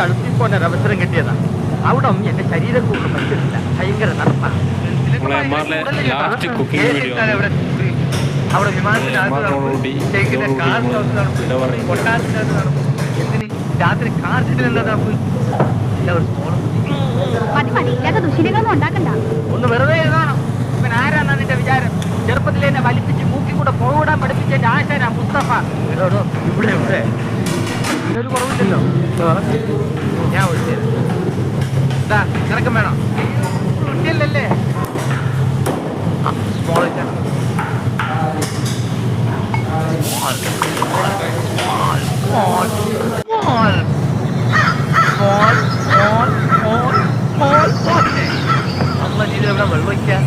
അടുത്തിപ്പോൻ ഒരവസരം കിട്ടിയതാ. അവിടെ എന്റെ ശരീരം കൂടെ പറ്റുന്നില്ല. ഭയങ്കര നടപ്പാണ്. അവിടെ വിമാനത്തിനകത്ത് കൊട്ടാരത്തിനകത്ത് നടക്കും. എന്തിന് രാത്രി കാർഷികെന്താ പോയി ഒന്ന് വെറുതെ എഴുതണം. ഇവൻ ആരാന്നാ നിന്റെ വിചാരം? ചെറുപ്പത്തിലെ എന്നെ വലിപ്പിച്ച് മൂക്കി കൂടെ പോടാൻ പഠിപ്പിച്ച എന്റെ ആശാനാ മുസ്തഫ. ഇവിടെ ഇവിടെ ഒരു കുറവില്ലല്ലോ. ഞാൻ വിളിച്ചത് നിനക്കും വേണം കുട്ടിയല്ലേ? സ്മോൾ വെള്ളമൊഴിക്കാം.